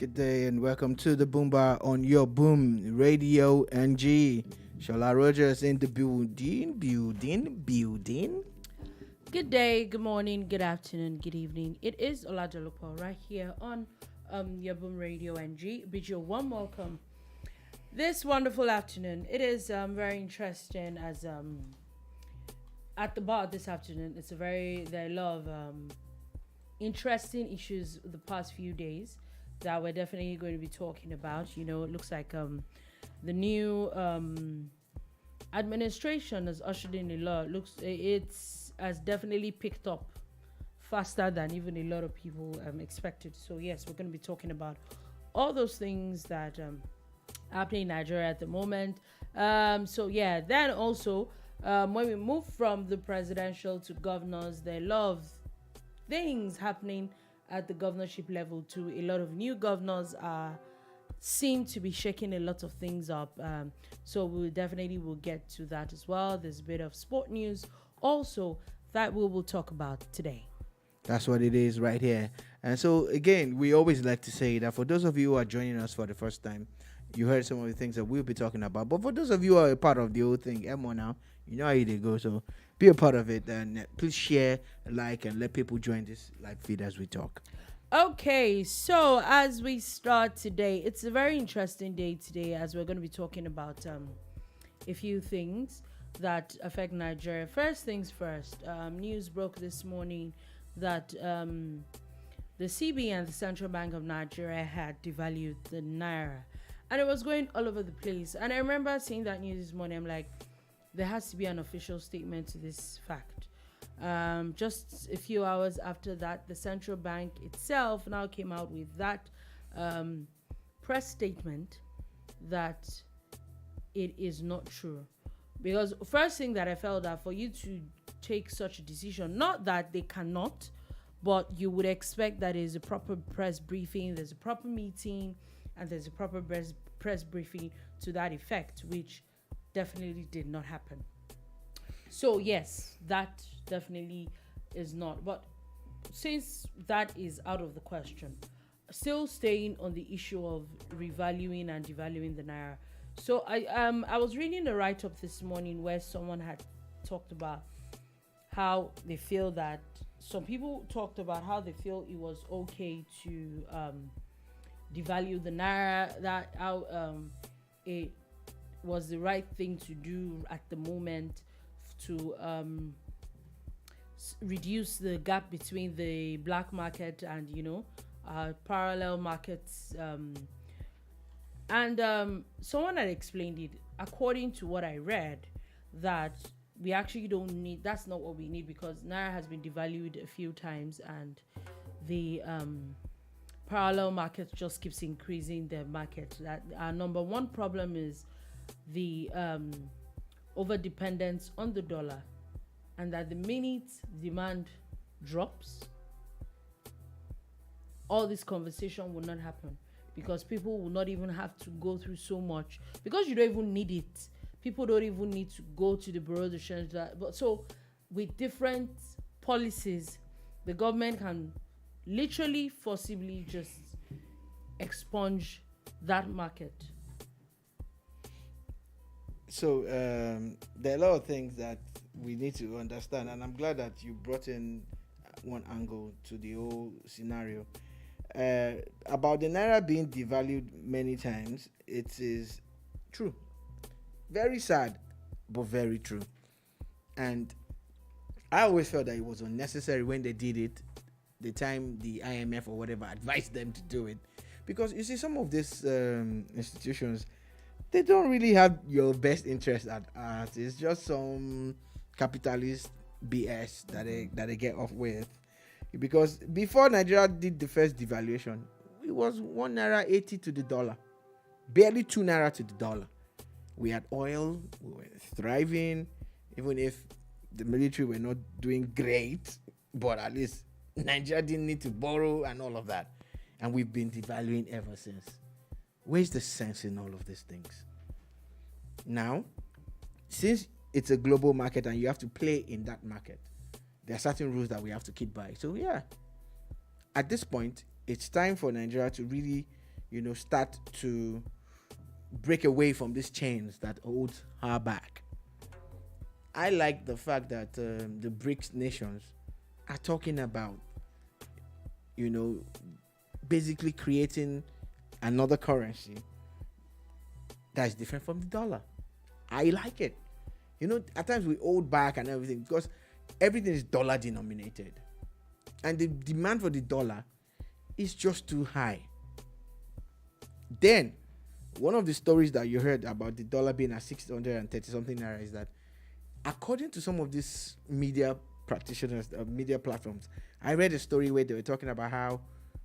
Good day and welcome to the Boom Bar on your Boom Radio NG. Sola Rogers in the building. Good day, good morning, good afternoon, good evening. It is Dolupo right here on your Boom Radio NG. Bid you a warm welcome this wonderful afternoon. It is very interesting as at the bar this afternoon. There are a lot of interesting issues the past few days that we're definitely going to be talking about. You know, it looks like the new administration has ushered in a law. It's has definitely picked up faster than even a lot of people expected. So yes, we're going to be talking about all those things that happening in Nigeria at the moment. Then also when we move from the presidential to governors, there are a lot of things happening at the governorship level too. A lot of new governors seem to be shaking a lot of things up. So we'll get to that as well. There's a bit of sport news also that we will talk about today. That's what it is right here. And so again, we always like to say that for those of you who are joining us for the first time, you heard some of the things that we'll be talking about. But for those of you who are a part of the whole thing, Emma now, you know how they go. So be a part of it and please share, like, and let people join this live feed as we talk. Okay, so as we start today, it's a very interesting day today as we're going to be talking about a few things that affect Nigeria. First things first, news broke this morning that the CBN, the Central Bank of Nigeria, had devalued the Naira. And it was going all over the place. And I remember seeing that news this morning. I'm like, there has to be an official statement to this fact. Just a few hours after that, the central bank itself now came out with that press statement that it is not true. Because first thing that I felt that for you to take such a decision, not that they cannot, but you would expect that there's a proper press briefing, there's a proper meeting, and there's a proper press briefing to that effect, which definitely did not happen. So yes, that definitely is not. But since that is out of the question, still staying on the issue of revaluing and devaluing the Naira. So I was reading a write-up this morning where someone had talked about how they feel that some people talked about how they feel it was okay to devalue the Naira, that how it was the right thing to do at the moment to reduce the gap between the black market and parallel markets, and someone had explained it according to what I read, that we actually don't need, that's not what we need, because Naira has been devalued a few times and the parallel market just keeps increasing the market. That our number one problem is the over dependence on the dollar, and that the minute demand drops, all this conversation will not happen, because people will not even have to go through so much, because you don't even need it. People don't even need to go to the bureau to change that. But so with different policies, the government can literally forcibly just expunge that market. So there are a lot of things that we need to understand, and I'm glad that you brought in one angle to the whole scenario. About the Naira being devalued many times, it is true. Very sad, but very true. And I always felt that it was unnecessary when they did it, the time the IMF or whatever advised them to do it. Because you see, some of these institutions, they don't really have your best interest at heart. It's just some capitalist BS that they get off with. Because before Nigeria did the first devaluation, it was 1 Naira 80 to the dollar, barely 2 Naira to the dollar. We had oil, we were thriving, even if the military were not doing great, but at least Nigeria didn't need to borrow and all of that. And we've been devaluing ever since. Where's the sense in all of these things? Now, since it's a global market and you have to play in that market, there are certain rules that we have to keep by. So yeah, at this point, it's time for Nigeria to really start to break away from these chains that hold her back. I like the fact that the BRICS nations are talking about, basically creating another currency that's different from the dollar. I like it. At times we hold back and everything because everything is dollar denominated. And the demand for the dollar is just too high. Then, one of the stories that you heard about the dollar being at 630 something naira is that, according to some of these media practitioners, media platforms, I read a story where they were talking about how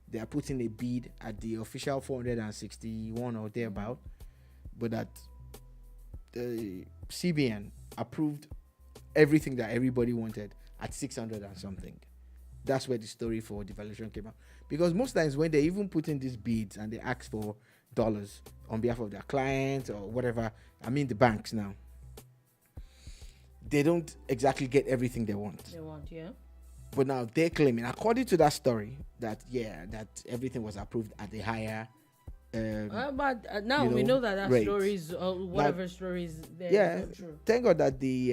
they are putting a bid at the official 461 or thereabout, but that the CBN approved everything that everybody wanted at 600 and something. That's where the story for devaluation came out. Because most times when they even put in these bids and they ask for dollars on behalf of their clients or whatever, the banks now, they don't exactly get everything they want. Yeah. But now they're claiming, according to that story, that everything was approved at a higher. But now we know that rate. Stories, whatever stories, yeah, not true. Thank God that the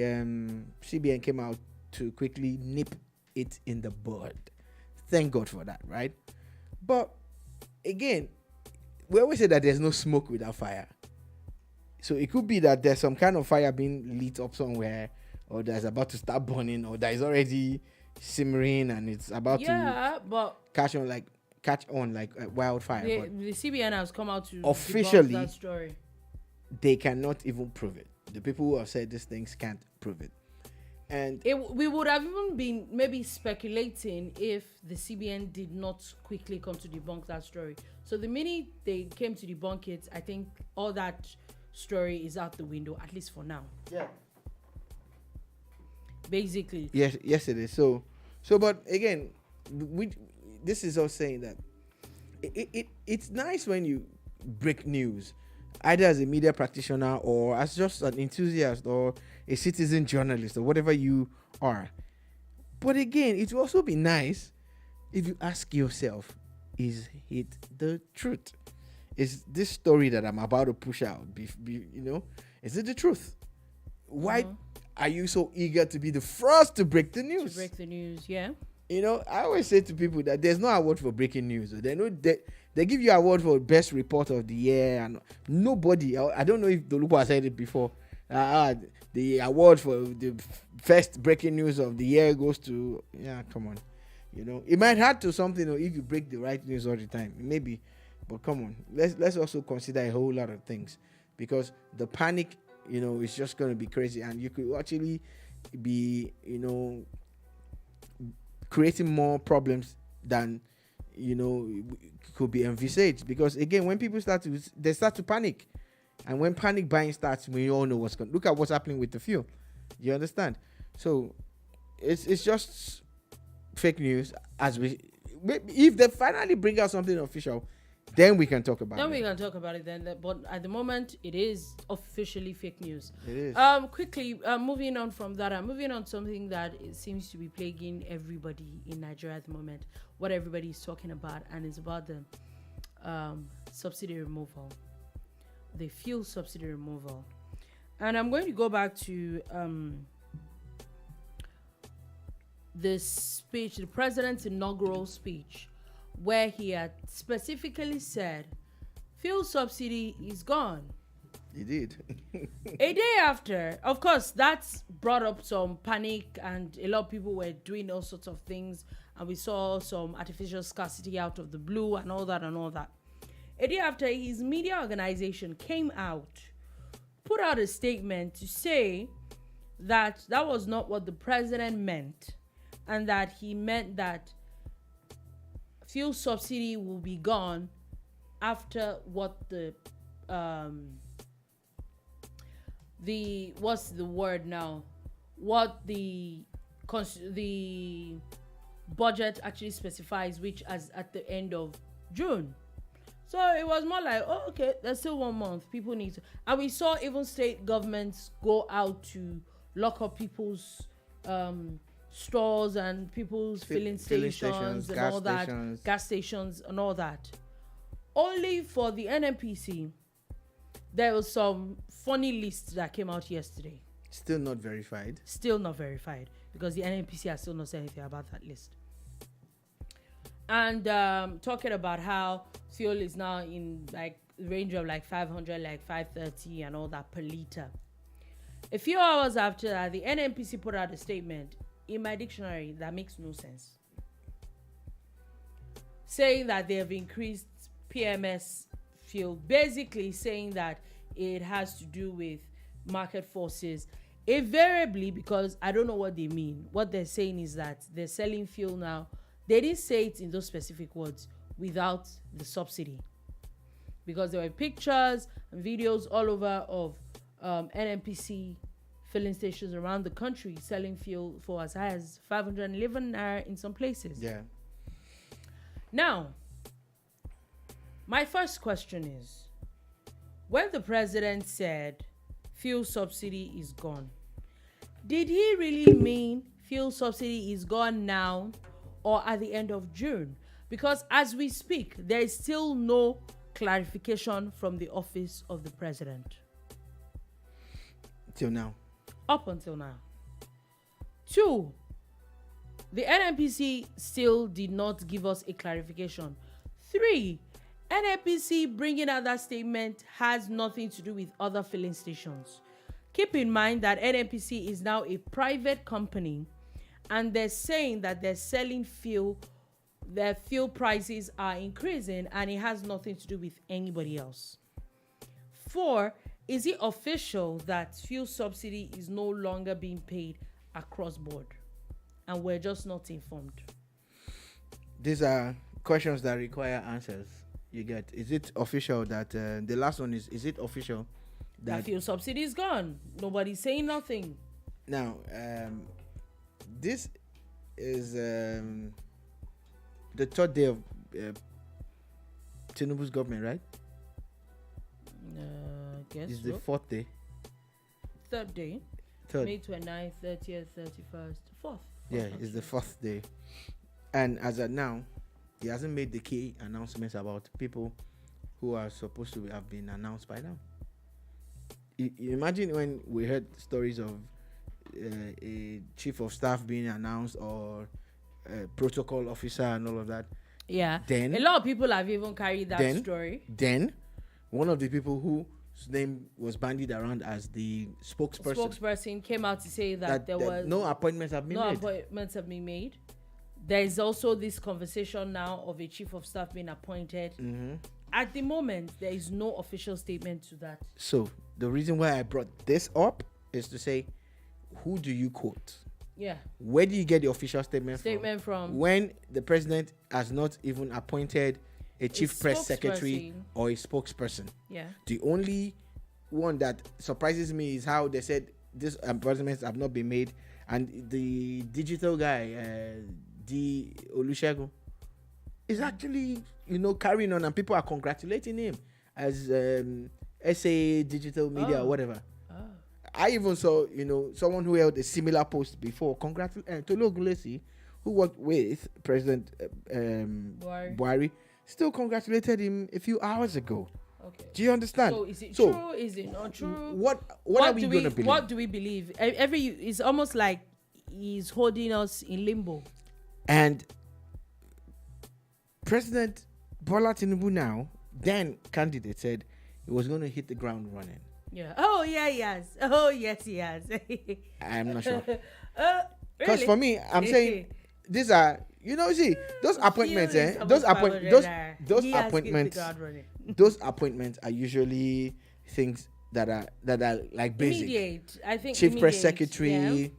CBN came out to quickly nip it in the bud. Thank God for that, right? But again, we always say that there's no smoke without fire. So it could be that there's some kind of fire being lit up somewhere, or there's about to start burning, or there's already simmering and it's about to catch on like wildfire. The CBN has come out to officially debunk that story. They cannot even prove it. The people who have said these things can't prove it. And we would have even been maybe speculating if the CBN did not quickly come to debunk that story. So the minute they came to debunk it, I think all that story is out the window, at least for now. Yeah. Basically. Yes, it is. So, but again, this is us saying that it's nice when you break news, either as a media practitioner or as just an enthusiast or a citizen journalist or whatever you are. But again, it will also be nice if you ask yourself, is it the truth? Is this story that I'm about to push out, is it the truth? Why are you so eager to be the first to break the news? To break the news, yeah. I always say to people that there's no award for breaking news. They give you award for best report of the year, and nobody, I don't know if Dolupo has said it before, the award for the first breaking news of the year goes to, come on. It might add to something if you break the right news all the time, maybe, but come on, let's also consider a whole lot of things, because the panic, is just going to be crazy, and you could actually be, creating more problems than could be envisaged. Because again, when people start to panic, and when panic buying starts, we all know what's going. Look at what's happening with the fuel. You understand? So it's just fake news. If they finally bring out something official, then we can talk about it. Then we can talk about it then. But at the moment, it is officially fake news. It is. Quickly, moving on from that, I'm moving on to something that seems to be plaguing everybody in Nigeria at the moment. What everybody is talking about, and it's about the subsidy removal, the fuel subsidy removal. And I'm going to go back to the speech, the president's inaugural speech, where he had specifically said fuel subsidy is gone. He did. A day after, of course, that's brought up some panic, and a lot of people were doing all sorts of things, and we saw some artificial scarcity out of the blue and all that. A day after, his media organization came out, put out a statement to say that that was not what the president meant, and that he meant that fuel subsidy will be gone after what what's the word now? What the budget actually specifies, which is at the end of June. So it was more like, oh, okay, there's still 1 month. People need to, and we saw even state governments go out to lock up people's stores and people's filling stations and all that, gas stations and all that. only for the NNPC, there was some funny lists that came out yesterday. Still not verified. Still not verified because the NNPC has still not said anything about that list. And talking about how fuel is now in like range of like 500, like 530 and all that per liter. A few hours after that, the NNPC put out a statement in my dictionary that makes no sense, saying that they have increased PMS fuel, basically saying that it has to do with market forces. Invariably, because I don't know what they mean. What they're saying is that they're selling fuel now. They didn't say it in those specific words without the subsidy, because there were pictures and videos all over of NNPC filling stations around the country selling fuel for as high as 511 naira in some places. Yeah. Now, my first question is, when the president said fuel subsidy is gone, did he really mean fuel subsidy is gone now or at the end of June? Because as we speak, there is still no clarification from the office of the president. Till now. Up until now. 2, the NNPC still did not give us a clarification. 3, NNPC bringing out that statement has nothing to do with other filling stations. Keep in mind that NNPC is now a private company, and they're saying that they're selling fuel, their fuel prices are increasing, and it has nothing to do with anybody else. 4, is it official that fuel subsidy is no longer being paid across board and we're just not informed? These are questions that require answers. You get, is it official that the last one is it official that fuel subsidy is gone? Nobody's saying nothing. Now, this is the third day of Tinubu's government, right? Guess It's so. the fourth day. Third day. Third. May 29th, 30th, 31st, 4th. Yeah, it's the fourth day. And as of now, he hasn't made the key announcements about people who are supposed to have been announced by now. You imagine when we heard stories of a chief of staff being announced or a protocol officer and all of that. Yeah. Then a lot of people have even carried that story. Then one of the people whose name was bandied around as the spokesperson Came out to say that there was no appointments have been made. appointments have been made. There is also this conversation now of a chief of staff being appointed. Mm-hmm. At the moment, there is no official statement to that. So the reason why I brought this up is to say, who do you quote? Yeah. Where do you get the official statement from? When the president has not even appointed a chief press secretary or a spokesperson. Yeah. The only one that surprises me is how they said these appointments have not been made, and the digital guy, the Olusegun, is actually carrying on, and people are congratulating him as SA digital media or whatever. I even saw someone who held a similar post before, Tolu Ogunlesi, who worked with President Buhari, still congratulated him a few hours ago. Okay. Do you understand? So is it true? Is it not true? What are we going to believe? What do we believe? It's almost like he's holding us in limbo. And President Bola Tinubu now, then candidate, said he was going to hit the ground running. Yeah. Oh yeah, he has. Oh yes, he has. I'm not sure. Because for me, I'm saying these are those appointments, those appointments are usually things that are like basic. Immediate. I think chief press secretary,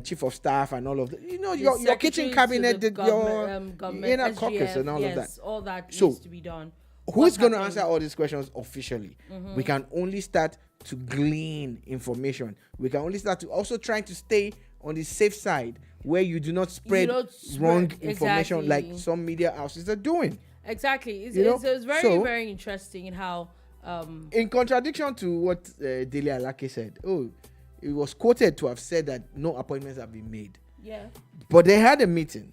chief of staff and all of that. Your kitchen cabinet, your inner caucus and all of that. All that needs to be done. Who's going to answer all these questions officially? Mm-hmm. We can only start to glean information. We can only start to also trying to stay on the safe side where you do not spread wrong information like some media houses are doing. Exactly. It's very, very interesting in how... in contradiction to what Dele Alake said, it was quoted to have said that no appointments have been made. Yeah. But they had a meeting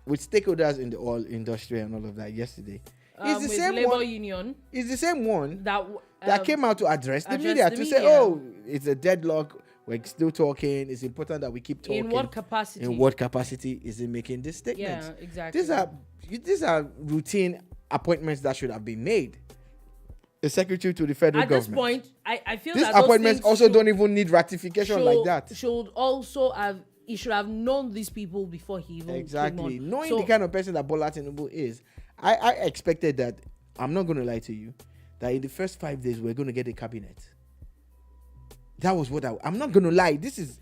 with stakeholders in the oil industry and all of that yesterday. It's the with same labor one. union It's the same one that came out to address the address media the to media. say, oh, it's a deadlock. We're still talking. It's important that we keep talking. In what capacity? In what capacity is it making this statement? Yeah, exactly. These are routine appointments that should have been made. A secretary to the federal government. At this point, I feel these that those appointments things also don't even need ratification like that. Should also have. He should have known these people before he even exactly came on. Knowing the kind of person that Bola Tinubu is, I expected that. I'm not going to lie to you, that in the first 5 days we're going to get a cabinet. That was what I'm not going to lie. This is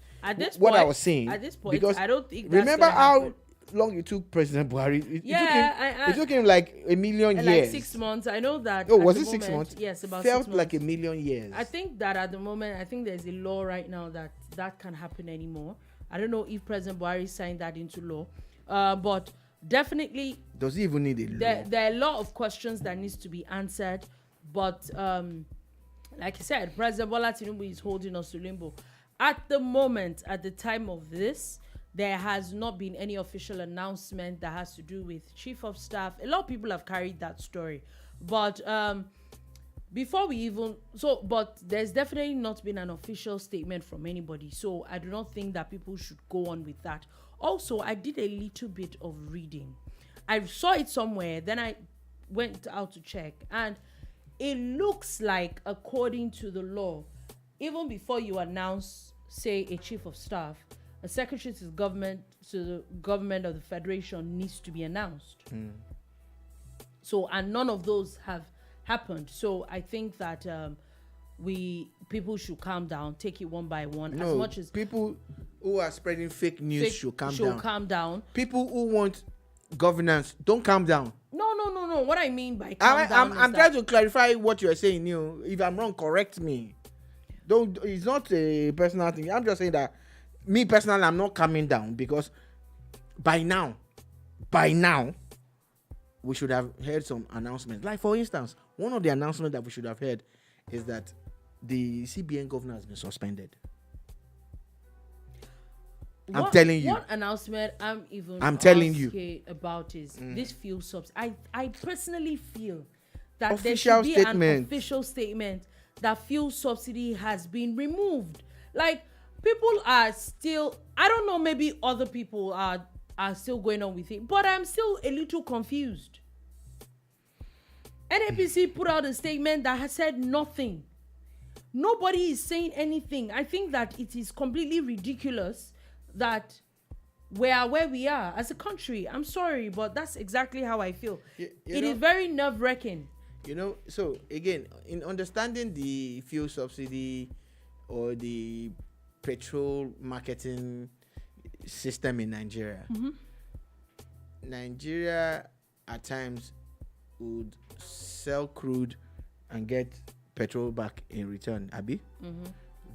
what I was saying. At this point, because I don't think. Remember how long it took President Buhari? It took him like a million years. Like 6 months. I know that. Oh, was it 6 months? Yes, about Felt 6 months. like a million years. I think that at the moment, I think there's a law right now that can't happen anymore. I don't know if President Buhari signed that into law, but definitely. Does he even need a law? There are a lot of questions that needs to be answered, but like I said, President Bola Tinubu is holding us to limbo. At the moment, at the time of this, there has not been any official announcement that has to do with Chief of Staff. A lot of people have carried that story, but before we even but there's definitely not been an official statement from anybody, so I do not think that people should go on with that. Also, I did a little bit of reading. I saw it somewhere, then I went out to check, and it looks like, according to the law, even before you announce, say, a chief of staff, a secretary to the government of the federation needs to be announced. So, and none of those have happened. So I think that people should calm down, take it one by one. No, as much as people who are spreading fake news should calm down. People who want governance, don't calm down. No. What I mean by calm down I'm trying to clarify what you are saying. If I'm wrong, correct me. Don't. It's not a personal thing. I'm just saying that me personally, I'm not calming down because by now, we should have heard some announcements. Like, for instance, one of the announcements that we should have heard is that the CBN governor has been suspended. I'm telling you. What announcement I'm telling you about is this fuel subsidy. I personally feel that official there should be an official statement that fuel subsidy has been removed. Like, people are still, I don't know, maybe other people are still going on with it, but I'm still a little confused. NNPC put out a statement that has said nothing. Nobody is saying anything. I think that it is completely ridiculous that we are where we are as a country. I'm sorry, but that's exactly how I feel. It is very nerve-wracking. So again, in understanding the fuel subsidy or the petrol marketing system in Nigeria, Nigeria at times would sell crude and get petrol back in return, Abi.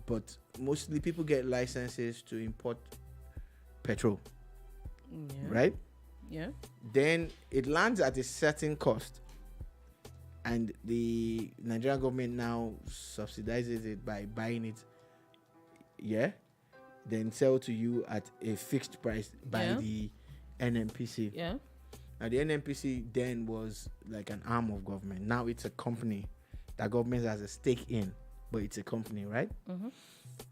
But mostly people get licenses to import petrol, right? Yeah. Then it lands at a certain cost, and the Nigerian government now subsidizes it by buying it, then sell to you at a fixed price by the NNPC. Yeah. Now the NNPC then was like an arm of government. Now it's a company that government has a stake in, but it's a company, right?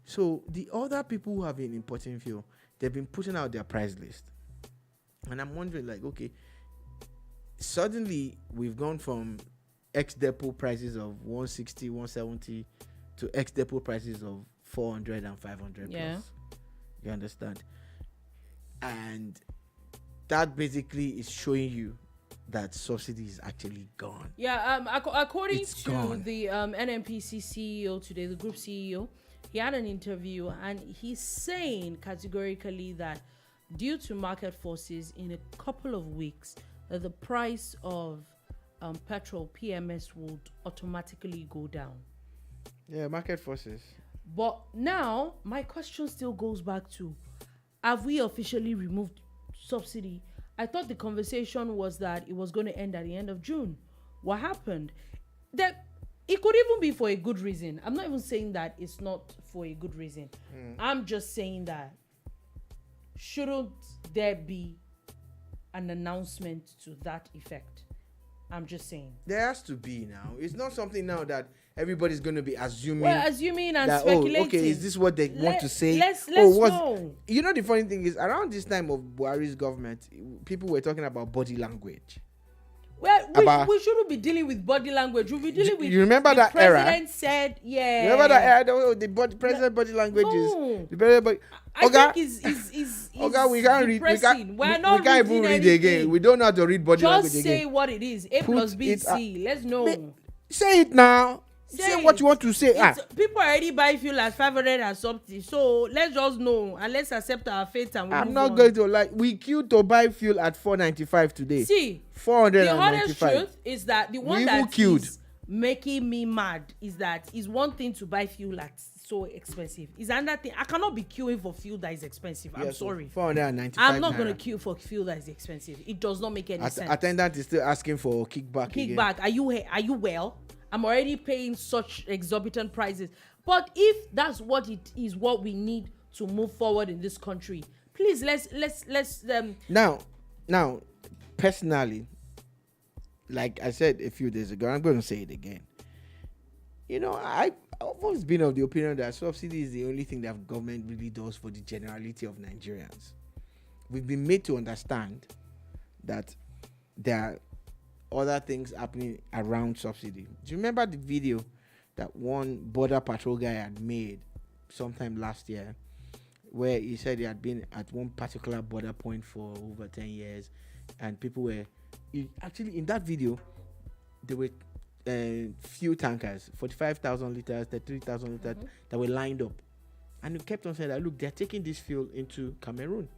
So the other people who have been importing fuel, they've been putting out their price list. And I'm wondering, like, okay, suddenly we've gone from ex-depot prices of 160, 170 to ex-depot prices of 400 and 500 plus. You understand? And that basically is showing you that subsidy is actually gone. Yeah, according to the NNPC CEO today, the group CEO, he had an interview and he's saying categorically that due to market forces, in a couple of weeks, the price of petrol PMS would automatically go down. Yeah, market forces. But now my question still goes back to, have we officially removed subsidy? I thought the conversation was that it was going to end at the end of June. What happened? That it could even be for a good reason. I'm not even saying that it's not for a good reason. I'm just saying that shouldn't there be an announcement to that effect? I'm just saying. There has to be now. It's not something now that everybody's going to be assuming. Well, assuming and that, speculating. Oh, okay, is this what they want to say? Let's know. You know, the funny thing is, around this time of Buhari's government, people were talking about body language. Well, we shouldn't be dealing with body language. We'll be dealing with. You remember that era? The president said, "Yeah." Remember that era? The president body language is the president body. I think is Oga, we can't read. We can't even read again. We don't know how to read body language again. Just say what it is. A plus B C. Let's know. Say it now. Say what you want to say. People already buy fuel at 500 and something. So let's just know and let's accept our fate and I'm not going to lie. We queued to buy fuel at 495 today. See, 495. The honest truth is that the one that is making me mad is that it's one thing to buy fuel at so expensive. It's another thing. I cannot be queuing for fuel that is expensive. I'm sorry. 495. I'm not going to queue for fuel that is expensive. It does not make any sense. Attendant is still asking for kickback. Kickback. Again. Are you well? I'm already paying such exorbitant prices. But if that's what it is, what we need to move forward in this country, please let's Now, personally, like I said a few days ago, I'm going to say it again. You know, I've always been of the opinion that subsidy is the only thing that government really does for the generality of Nigerians. We've been made to understand that there are other things happening around subsidy. Do you remember the video that one border patrol guy had made sometime last year, where he said he had been at one particular border point for over 10 years, and people were actually in that video, there were fuel tankers, 45,000 liters, 33,000 liters that were lined up, and he kept on saying that, look, they're taking this fuel into Cameroon,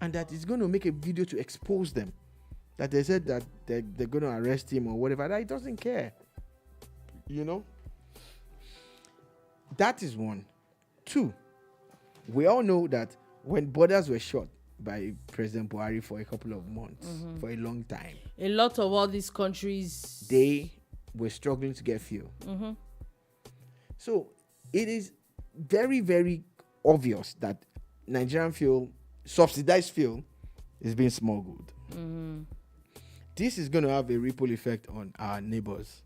and that it's going to make a video to expose them. That they said that they're going to arrest him or whatever. That he doesn't care. You know? That is one. Two, we all know that when borders were shut by President Buhari for a couple of months, for a long time, a lot of all these countries, they were struggling to get fuel. So it is very, very obvious that Nigerian fuel, subsidized fuel, is being smuggled. This is going to have a ripple effect on our neighbors.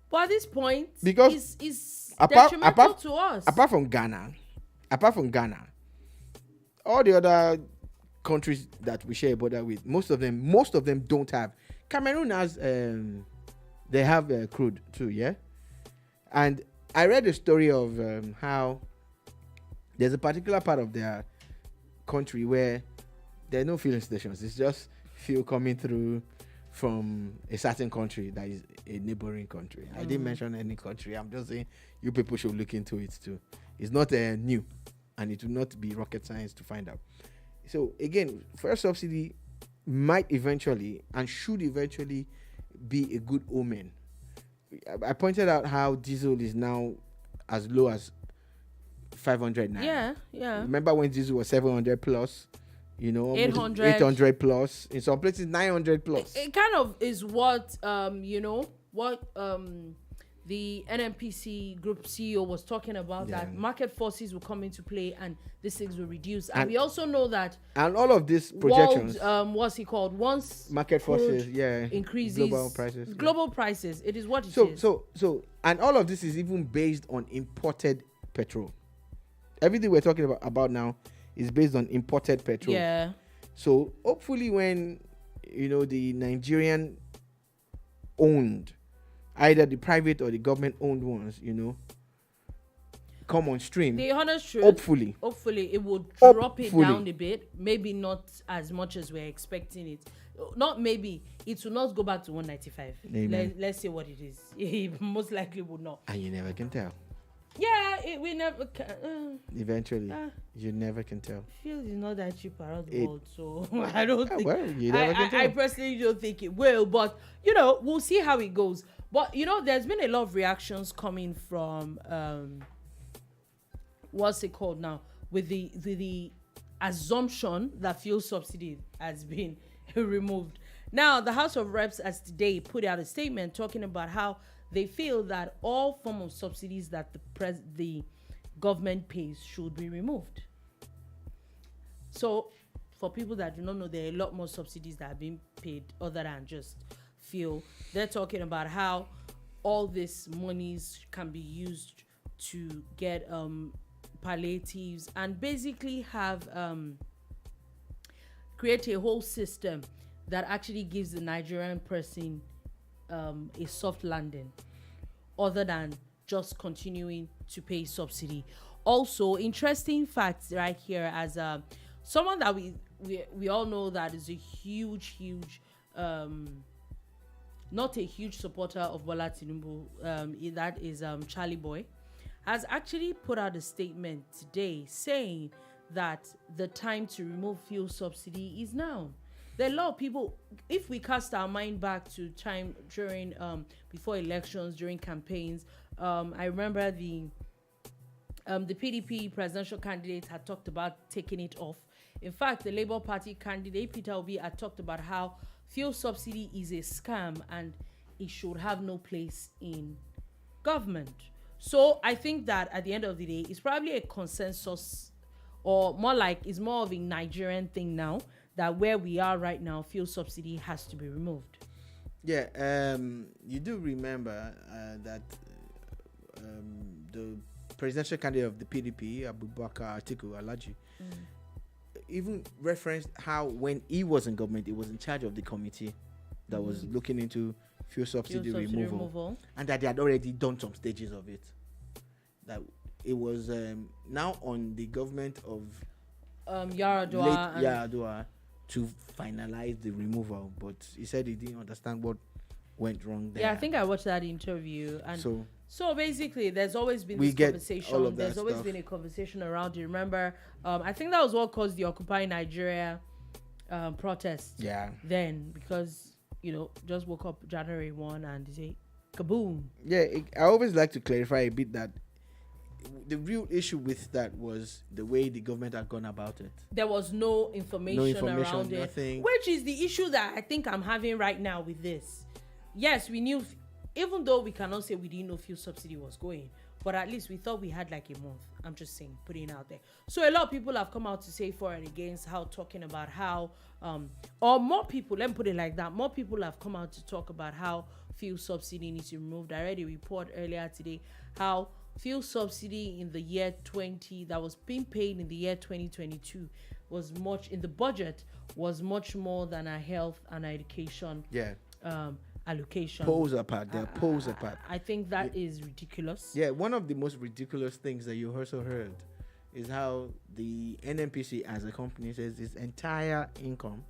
But at this point, because it's detrimental to us. Apart from Ghana, all the other countries that we share a border with, most of them don't have. Cameroon has, they have crude too, yeah. And I read a story of how there's a particular part of their country where there are no filling stations. It's just fuel coming through from a certain country that is a neighboring country. I didn't mention any country. I'm just saying you people should look into it too. It's not new, and it will not be rocket science to find out. So again, first subsidy might eventually and should eventually be a good omen. I pointed out how diesel is now as low as 500 naira. Yeah. Remember when diesel was 700 plus? You know, 800 plus, in some places 900 plus. It kind of is what the NNPC group CEO was talking about, that market forces will come into play and these things will reduce. And we also know that, and all of these projections, what's it called? Once market forces, increases global prices, it is what it is. So, and all of this is even based on imported petrol. Everything we're talking about now is based on imported petrol. Yeah. So hopefully when, the Nigerian owned, either the private or the government owned ones, come on stream. The honest truth, hopefully it will drop it down a bit. Maybe not as much as we're expecting it. Not maybe. It will not go back to 195. Let's say what it is. It most likely would not. And you never can tell. Yeah, we never can. Eventually, you never can tell. Fuel is not that cheap around the world, so I don't think. Well, you never can tell. I personally don't think it will, but we'll see how it goes. But there's been a lot of reactions coming from what's it called now, with the assumption that fuel subsidy has been removed. Now, the House of Reps has today put out a statement talking about how they feel that all form of subsidies that the government pays should be removed. So for people that do not know, there are a lot more subsidies that are being paid other than just fuel. They're talking about how all these monies can be used to get palliatives and basically have create a whole system that actually gives the Nigerian person a soft landing, other than just continuing to pay subsidy. Also, interesting facts right here, as someone that we all know that is a huge not a huge supporter of Bola Tinubu, that is Charlie Boy, has actually put out a statement today saying that the time to remove fuel subsidy is now. There are a lot of people, if we cast our mind back to time during before elections, during campaigns, I remember the PDP presidential candidate had talked about taking it off. In fact, the Labour Party candidate Peter Obi had talked about how fuel subsidy is a scam and it should have no place in government. So I think that at the end of the day, it's probably a consensus, or more like it's more of a Nigerian thing now, that where we are right now, fuel subsidy has to be removed. Yeah, you do remember that the presidential candidate of the PDP, Abubakar Atiku Alaji, even referenced how when he was in government, he was in charge of the committee that was looking into fuel subsidy removal, and that they had already done some stages of it. That it was now on the government of Yaradua to finalize the removal, but he said he didn't understand what went wrong there. Yeah, I think I watched that interview, and so basically, there's always been this conversation. There's always been a conversation around it. Remember, I think that was what caused the Occupy Nigeria protest. Yeah. Then, because just woke up January 1 and say, kaboom. Yeah, I always like to clarify a bit that the real issue with that was the way the government had gone about it. There was no information around nothing. It, which is the issue that I think I'm having right now with this. Yes, we knew, even though we cannot say we didn't know fuel subsidy was going, but at least we thought we had like a month. I'm just saying, putting it out there. So a lot of people have come out to say for and against, how talking about how, or more people, let me put it like that, more people have come out to talk about how fuel subsidy needs to be removed. I read a report earlier today how fuel subsidy in the year 20 that was being paid in the year 2022 was much in the budget, was much more than our health and education allocation. Poles apart. I think that is ridiculous. Yeah, one of the most ridiculous things that you also heard is how the NNPC as a company says its entire income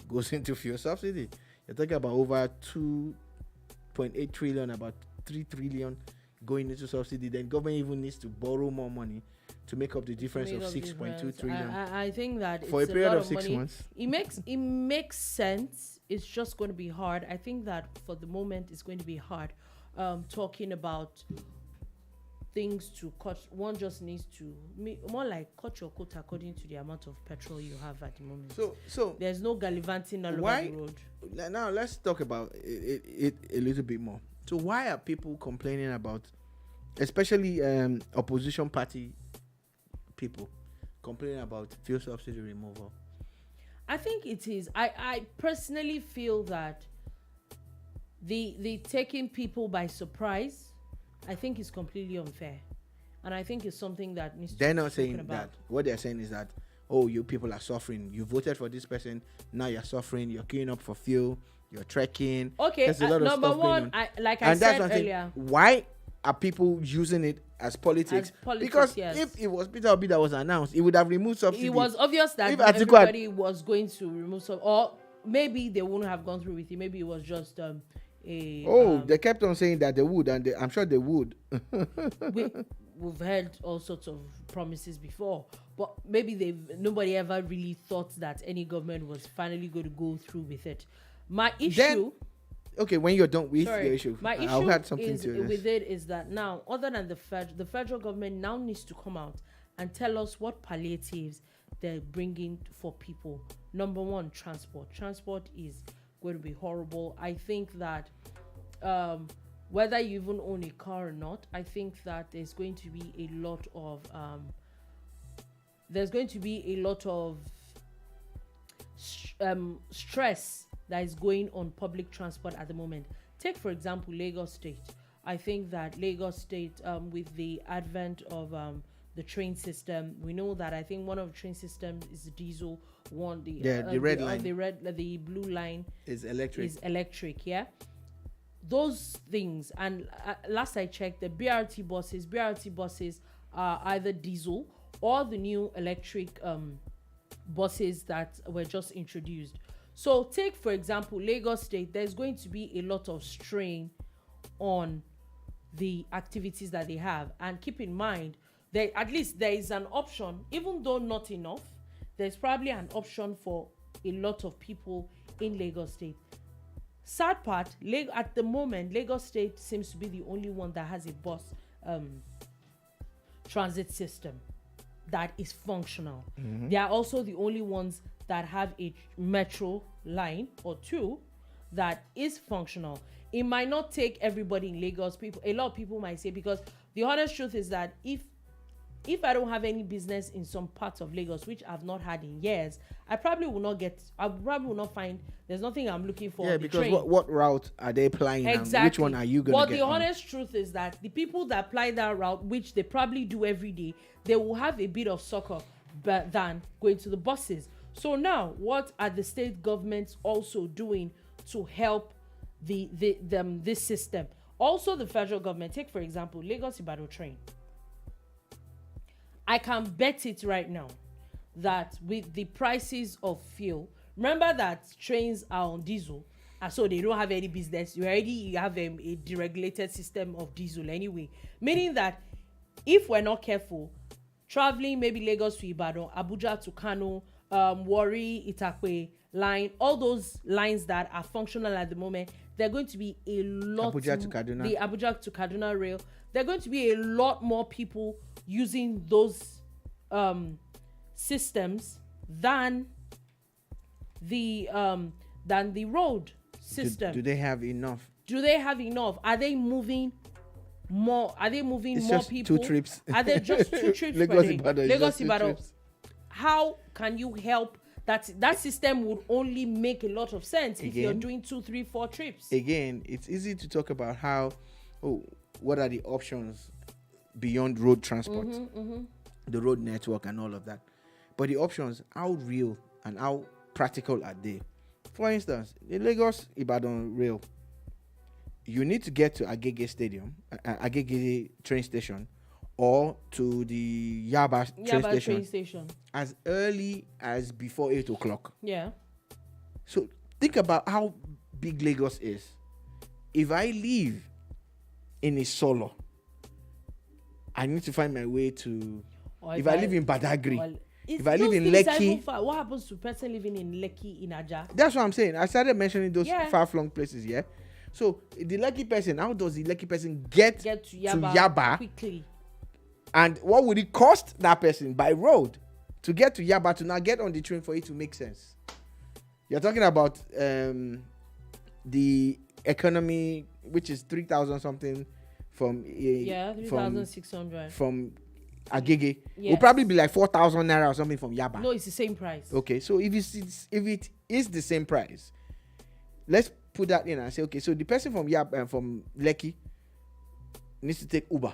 goes into fuel subsidy. You're talking about over 2.8 trillion, about 3 trillion going into subsidy. Then government even needs to borrow more money to make up the difference of 6.2 trillion. I think that for it's a period lot of 6 money. months. It makes sense. It's just going to be hard. I think that for the moment it's going to be hard. Talking about things to cut, one just needs to more like cut your coat according to the amount of petrol you have at the moment. So there's no gallivanting all over the road. Now let's talk about it a little bit more. So why are people complaining about, especially opposition party people, complaining about fuel subsidy removal? I think it is. I personally feel that the taking people by surprise, I think is completely unfair, and I think it's something that needs. They're to not be spoken saying about. that. What they're saying is that, oh, you people are suffering. You voted for this person. Now you're suffering. You're queuing up for fuel. You're trekking. Okay. There's a lot of number stuff one, going on. I said earlier. Why are people using it as politics? Because yes. if it was Peter Obi that was announced, he would have removed subsidy. It was obvious that If everybody was going to remove some, or maybe they wouldn't have gone through with it. Maybe it was just they kept on saying that they would, and I'm sure they would. We've heard all sorts of promises before, but maybe nobody ever really thought that any government was finally going to go through with it. My issue. Okay, when you're done with your issue, my issue I'll add something to this. with it is that now, other than the federal government now needs to come out and tell us what palliatives they're bringing for people. Number one, transport. Transport is going to be horrible. I think that whether you even own a car or not, I think that there's going to be a lot of stress that is going on public transport at the moment. Take, for example, Lagos State. I think that Lagos State, with the advent of the train system, we know that I think one of the train systems is diesel. The red line, the blue line is electric. Yeah, those things. And last I checked, the BRT buses are either diesel or the new electric buses that were just introduced. So take, for example, Lagos State. There's going to be a lot of strain on the activities that they have, and keep in mind that at least there is an option, even though not enough. There's probably an option for a lot of people in Lagos State. Sad part, at the moment, Lagos State seems to be the only one that has a bus transit system that is functional. Mm-hmm. They are also the only ones that have a metro line or two that is functional. It might not take everybody in Lagos. A lot of people might say, because the honest truth is that if I don't have any business in some parts of Lagos, which I've not had in years, I probably will not find, there's nothing I'm looking for. Yeah, because what route are they plying? Exactly. And which one are you going to get? But the honest truth is that the people that apply that route, which they probably do every day, they will have a bit of succor than going to the buses. So now, what are the state governments also doing to help this system? Also, the federal government. Take, for example, Lagos-Ibadan train. I can bet it right now that with the prices of fuel, remember that trains are on diesel, and so they don't have any business. You have a deregulated system of diesel anyway, meaning that if we're not careful, traveling maybe Lagos to Ibadan, Abuja to Kano, Warri, Itakwe line, all those lines that are functional at the moment, they're going to be a lot. Abuja to Kaduna. The Abuja to Kaduna rail. They're going to be a lot more people using those systems than the road system. Do they have enough? Are they moving more? Are they moving it's more just people? 2 trips. Are they just 2 trips? Lagos Ibadan. How can you help? That system would only make a lot of sense if you're doing 2, 3, 4 trips. Again, it's easy to talk about what are the options beyond road transport, the road network and all of that. But the options, how real and how practical are they? For instance, the Lagos-Ibadan rail, you need to get to Agege train station, or to the Yaba train station as early as before 8 o'clock. Yeah. So think about how big Lagos is. If I live in a Solo, I need to find my way to. If I live in Badagry, if I live in Lekki, what happens to person living in Lekki in Aja? That's what I'm saying. I started mentioning those far-flung places. Yeah. So the Lekki person, how does the Lekki person get to Yaba quickly? And what would it cost that person by road to get to Yaba to now get on the train for it to make sense? You're talking about the economy, which is 3,000 something from 3,600 from Agege. Yes. Will probably be like 4,000 naira or something from Yaba. No, it's the same price. Okay, so if it is the same price, let's put that in and say, okay, so the person from Yaba from Lekki needs to take Uber.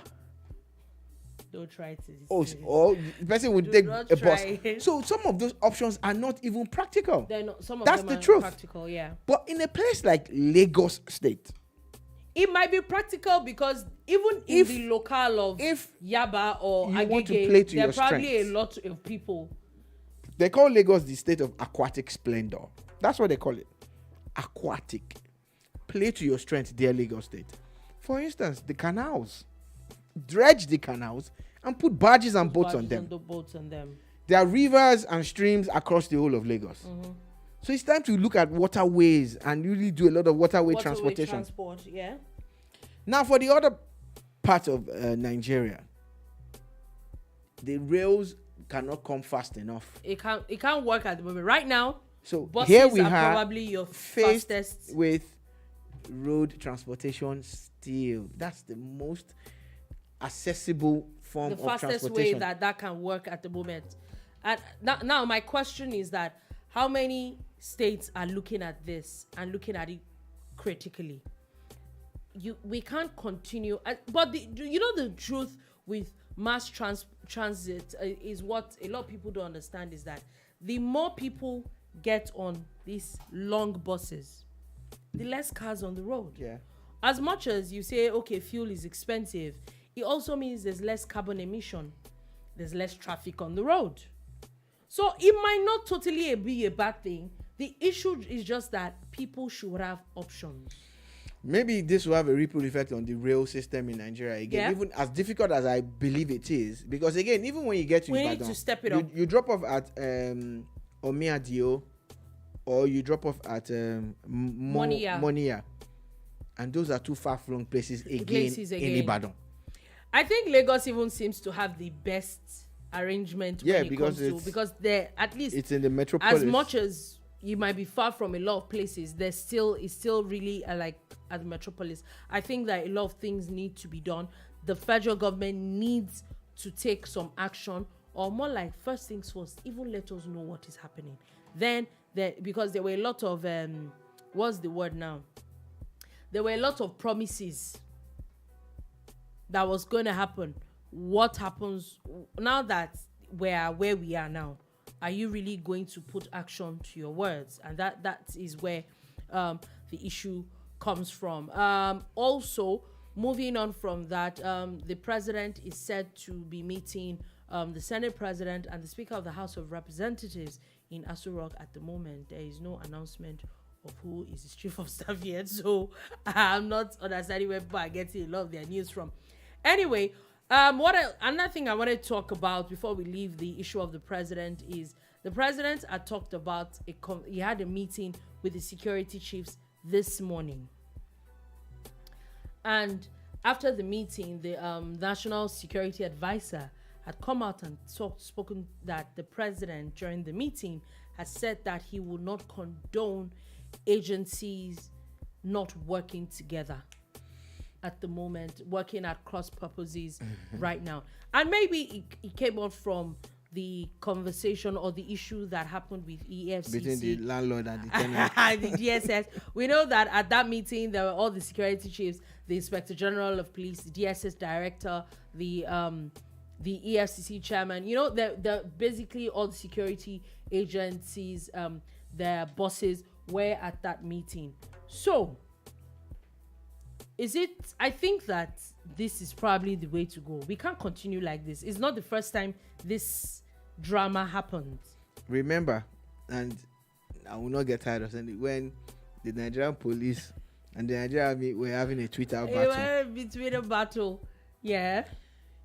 Don't try to. Or the person would take a bus. So some of those options are not even practical. They're not. Some of That's them the are truth. Practical, yeah. But in a place like Lagos State, it might be practical because even in the locale of Yaba or Agege, there are probably a lot of people. They call Lagos the state of aquatic splendor. That's what they call it. Aquatic. Play to your strength, dear Lagos State. For instance, the canals. Dredge the canals and put barges and boats on them. There are rivers and streams across the whole of Lagos. Mm-hmm. So it's time to look at waterways and really do a lot of waterway transportation. Yeah. Now, for the other part of Nigeria, the rails cannot come fast enough. It can't work at the moment. Right now, so buses here we are have probably your faced fastest with road transportation still. That's the most accessible form of transportation. The fastest way that can work at the moment. And now my question is that how many states are looking at this and looking at it critically. We can't continue. But the truth with mass transit is what a lot of people don't understand is that the more people get on these long buses, the less cars on the road. Yeah. As much as you say, okay, fuel is expensive, it also means there's less carbon emission. There's less traffic on the road. So it might not totally be a bad thing. The issue is just that people should have options. Maybe this will have a ripple effect on the rail system in Nigeria again, even as difficult as I believe it is. Because again, even when you get to Ibadan, need to step it up. You drop off at Omiadio, or you drop off at Monia, and those are two far-flung places again in Ibadan. I think Lagos even seems to have the best arrangement when it comes to, because they're at least it's in the metropolis. As much as you might be far from a lot of places, it's still really like at the metropolis. I think that a lot of things need to be done. The federal government needs to take some action, or more like, first things first, even let us know what is happening. Then because there were a lot of what's the word now? There were a lot of promises that was going to happen. What happens now that we're where we are now? Are you really going to put action to your words? And that is where the issue comes from. Also, moving on from that, the president is said to be meeting the Senate president and the Speaker of the House of Representatives in Aso Rock at the moment. There is no announcement of who is his chief of staff yet, so I'm not understanding where people are getting a lot of their news from. Anyway, another thing I want to talk about before we leave the issue of the president is the president had talked about he had a meeting with the security chiefs this morning, and after the meeting, the national security advisor had come out and spoken that the president during the meeting has said that he will not condone agencies not working together at the moment, working at cross purposes right now. And maybe it came out from the conversation or the issue that happened with EFCC. Between the landlord and the tenant. And the DSS. We know that at that meeting, there were all the security chiefs, the Inspector General of Police, the DSS Director, the EFCC Chairman. You know, the basically all the security agencies, their bosses were at that meeting. So, I think that this is probably the way to go. We can't continue like this. It's not the first time this drama happened. Remember, and I will not get tired of saying it, when the Nigerian police and the Nigerian army were having a Twitter battle. Between a battle, yeah.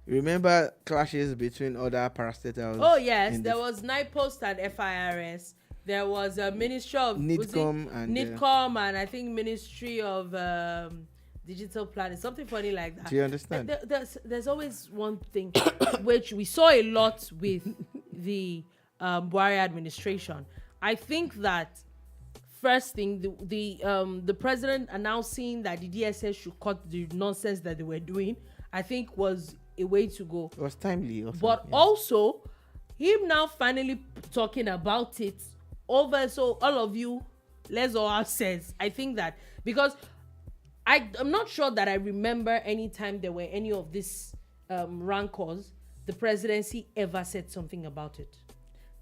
Remember clashes between other parastatals? Oh yes, there was NIPOST and FIRS. There was a Ministry of NITCOM and I think Ministry of Digital Planning, something funny like that. Do you understand? There's always one thing which we saw a lot with the Buhari administration. I think that first thing, the president announcing that the DSS should cut the nonsense that they were doing, I think was a way to go. It was timely. But also, him now finally talking about it over, so all of you, let's all have sense. I think that because I'm not sure that I remember any time there were any of these rancors, the presidency ever said something about it.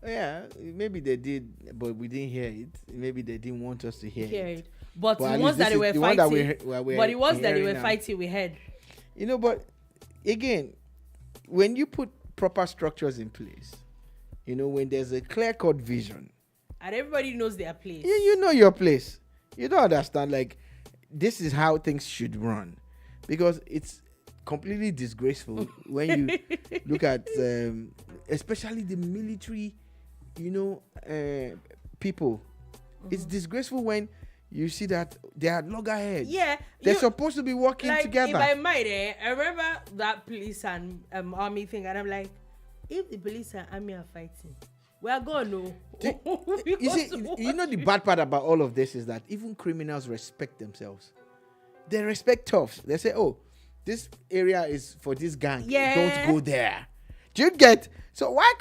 Yeah, maybe they did, but we didn't hear it. Maybe they didn't want us to hear it. But the ones that they were fighting, we heard. You know, but again, when you put proper structures in place, you know, when there's a clear-cut vision, and everybody knows their place. You know your place. You don't understand, like, this is how things should run, because it's completely disgraceful when you look at especially the military, you know, people. It's disgraceful when you see that they are loggerheads. Yeah, they're supposed to be working together. If I might, I remember that police and army thing, and I'm like, if the police and army are fighting, we are going to. You see, you know the bad part about all of this is that even criminals respect themselves. They respect toughs. They say, "Oh, this area is for this gang. Yeah. Don't go there." Do you get? So why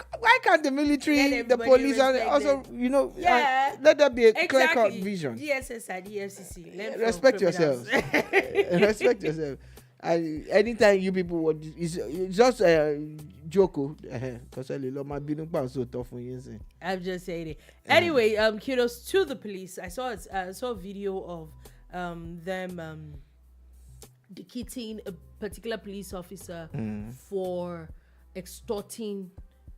can't the military, Let the everybody police, and respect also them. Yeah. let there be a clear cut Exactly. vision. DSS and EFCC. Learn from Respect criminals. yourselves. Respect yourself. And anytime you people would, it's just a joke. Because so tough when you say. I'm just saying it. Anyway, kudos to the police. I saw a video of them decapitating a particular police officer for extorting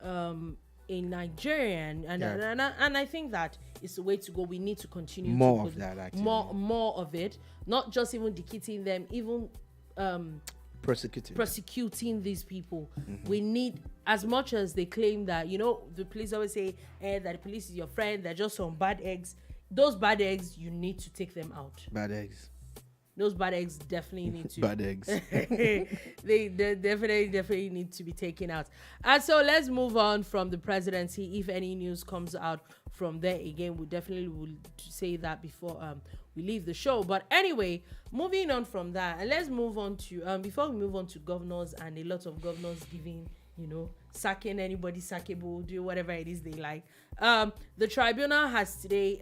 a Nigerian, and I think that is the way to go. We need to continue more of that, actually. more of it, not just even decapitating them, even prosecuting these people. We need, as much as they claim that, the police always say that the police is your friend, they're just some bad eggs. Those bad eggs, you need to take them out. Bad eggs. Those bad eggs definitely need to. Bad eggs. they definitely need to be taken out. And so let's move on from the presidency. If any news comes out from there, again, we definitely will say that before we leave the show. But anyway, moving on from that, and let's move on to before we move on to governors and a lot of governors giving, sacking anybody sackable, do whatever it is they like. The tribunal has today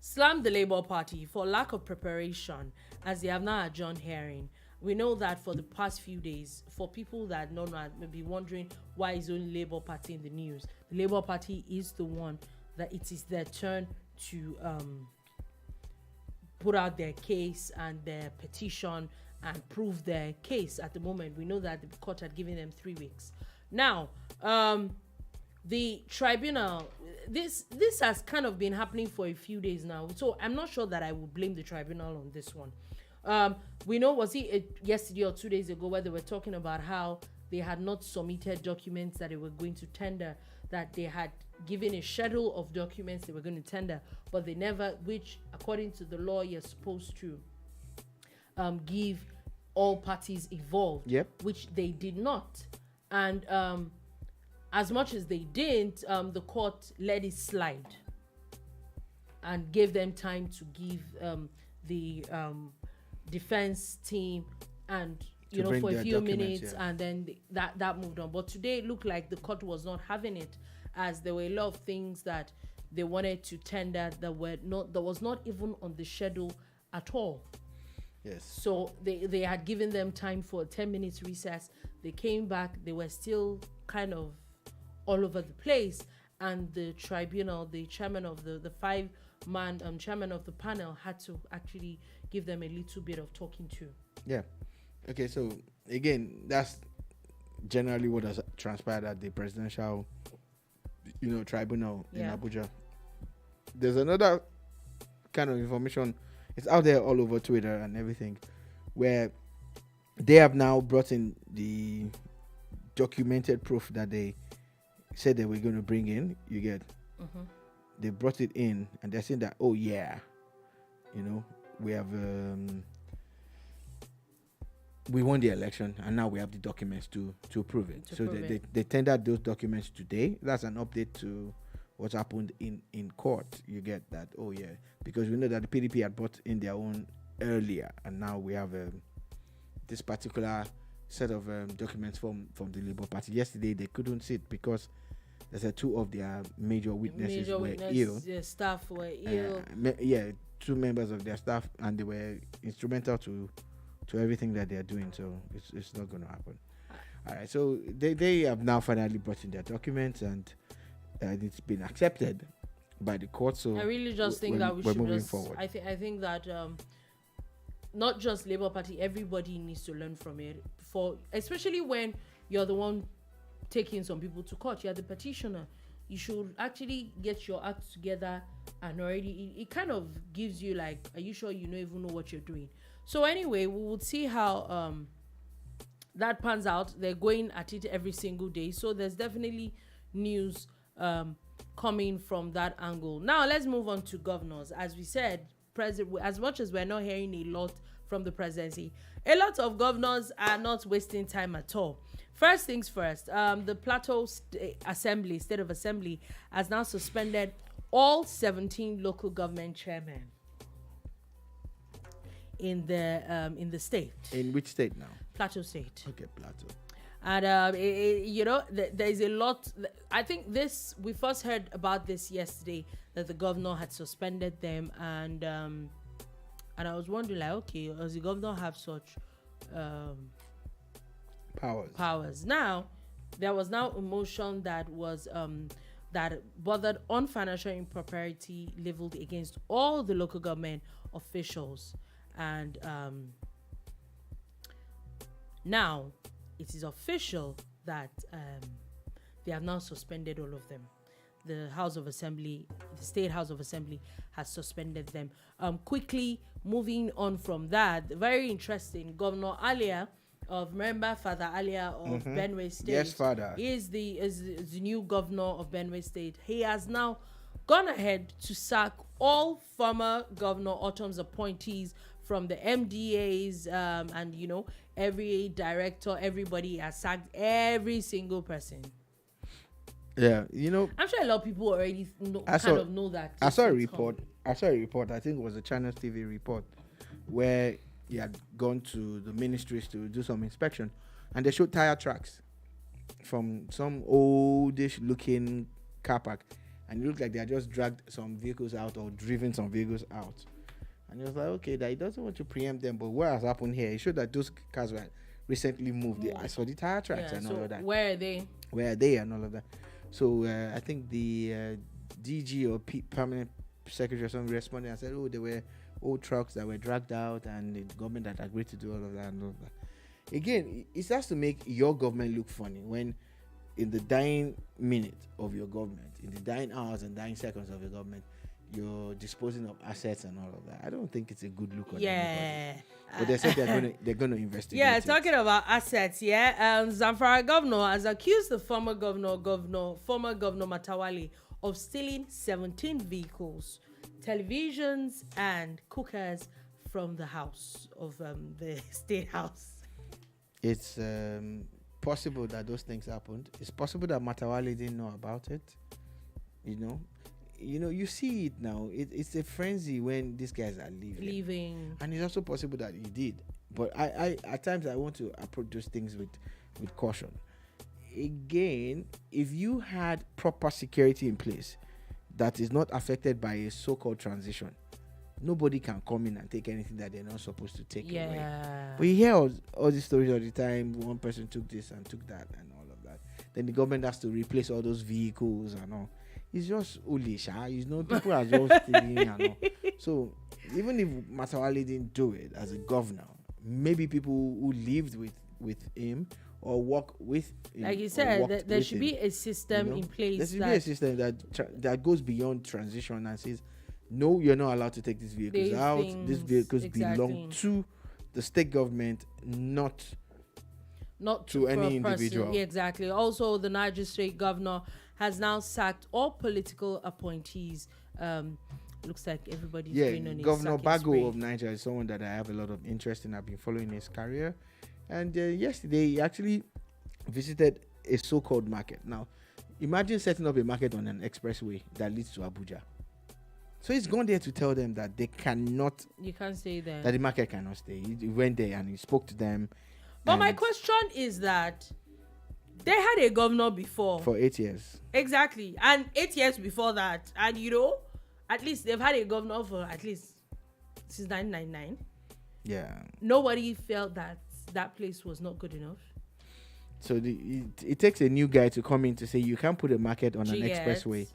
slammed the Labour Party for lack of preparation as they have now adjourned hearing. We know that for the past few days, for people that don't know, may be wondering why is only Labour Party in the news. The Labour Party is the one that it is their turn to put out their case and their petition and prove their case. At the moment, we know that the court had given them 3 weeks. Now, the tribunal, this has kind of been happening for a few days now, so I'm not sure that I would blame the tribunal on this one. We know, was it yesterday or 2 days ago, where they were talking about how they had not submitted documents that they were going to tender, that they had given a schedule of documents they were going to tender, but they never, which according to the law you're supposed to give all parties involved, which they did not. And as much as they didn't, the court let it slide and gave them time to give the defense team and for a few minutes, and then that moved on. But today it looked like the court was not having it, as there were a lot of things that they wanted to tender that was not even on the schedule at all. Yes. So they had given them time for a 10 minutes recess. They came back. They were still kind of all over the place, and the tribunal, the chairman of the 5-man chairman of the panel, had to actually give them a little bit of talking to. Yeah. Okay, so again, that's generally what has transpired at the presidential tribunal in Abuja. There's another kind of information, it's out there all over Twitter and everything, where they have now brought in the documented proof that they said they were going to bring in. You get, they brought it in, and they're saying that, oh yeah, we have we won the election, and now we have the documents to prove it. They tendered those documents today. That's an update to what happened in court. You get that, oh yeah, because we know that the PDP had brought in their own earlier, and now we have this particular set of documents from the Labour Party. Yesterday they couldn't sit because they said 2 of their major witnesses were ill. Their staff were ill. 2 members of their staff, and they were instrumental to everything that they are doing. So it's not going to happen. All right. So they have now finally brought in their documents, and it's been accepted by the court. So I really just think that we should moving forward. I think that not just Labour Party, everybody needs to learn from it. Especially when you're the one taking some people to court, you're the petitioner. You should actually get your act together, and already it kind of gives you like, are you sure you don't even know what you're doing? So anyway, we will see how that pans out. They're going at it every single day, so there's definitely news coming from that angle. Now let's move on to governors. As we said, as much as we're not hearing a lot from the presidency, a lot of governors are not wasting time at all. First things first, the Plateau State of Assembly has now suspended all 17 local government chairmen in the state. In which state now? Plateau State. Okay, Plateau. And there is a lot. I think we first heard about this yesterday, that the governor had suspended them, and I was wondering, like, okay, does the governor have such powers? Now, there was now a motion that was that bothered on financial impropriety leveled against all the local government officials, and now it is official that they have now suspended all of them. The State House of Assembly has suspended them. Quickly moving on from that, very interesting. Governor Alia Father Alia of Benue State. Yes, Father. He is the new governor of Benue State. He has now gone ahead to sack all former Governor Ortom's appointees from the MDAs, and every director, everybody has sacked every single person. Yeah, I'm sure a lot of people already know that. I saw a report. I think it was a Channels TV report where he had gone to the ministries to do some inspection, and they showed tire tracks from some oldish looking car park, and it looked like they had just dragged some vehicles out or driven some vehicles out. And it was like, okay, that he doesn't want to preempt them, but what has happened here? It showed that those cars were recently moved. I saw the tire tracks and all of that. Where are they? Where are they and all of that? So I think the DG or permanent secretary or something responded and said, there were old trucks that were dragged out, and the government had agreed to do all of that and all of that. Again, it starts to make your government look funny when in the dying minute of your government, in the dying hours and dying seconds of your government, you're disposing of assets and all of that. I don't think it's a good look on anybody. But they said they're going to investigate. Yeah, talking about assets. Zamfara governor has accused the former governor Matawalle of stealing 17 vehicles, televisions, and cookers from the house of the State House. It's possible that those things happened. It's possible that Matawalle didn't know about it. You see it now. It's a frenzy when these guys are leaving, and it's also possible that he did. But I at times I want to approach those things with caution. Again, if you had proper security in place that is not affected by a so-called transition, nobody can come in and take anything that they're not supposed to take away. But you hear all these stories all the time. One person took this and took that and all of that. Then the government has to replace all those vehicles and all. It's just ulisha. People are just stealing and all. So even if Matawalle didn't do it as a governor, maybe people who lived with him or work with him, like you said, there should be a system in place. There should be a system that goes beyond transition and says, no, you're not allowed to take these vehicles out. These vehicles belong to the state government, not to any individual. Yeah, exactly. Also, the Niger State governor has now sacked all political appointees. Looks like everybody's going on his Governor Bago of Niger is someone that I have a lot of interest in. I've been following his career. And yesterday, he actually visited a so-called market. Now, imagine setting up a market on an expressway that leads to Abuja. So he's gone there to tell them that they cannot... You can't stay there. That the market cannot stay. He went there and he spoke to them. But my question is that they had a governor before. For 8 years. Exactly. And 8 years before that. And, at least they've had a governor for at least since 1999. Yeah. Nobody felt that place was not good enough. So it takes a new guy to come in to say you can't put a market on an expressway.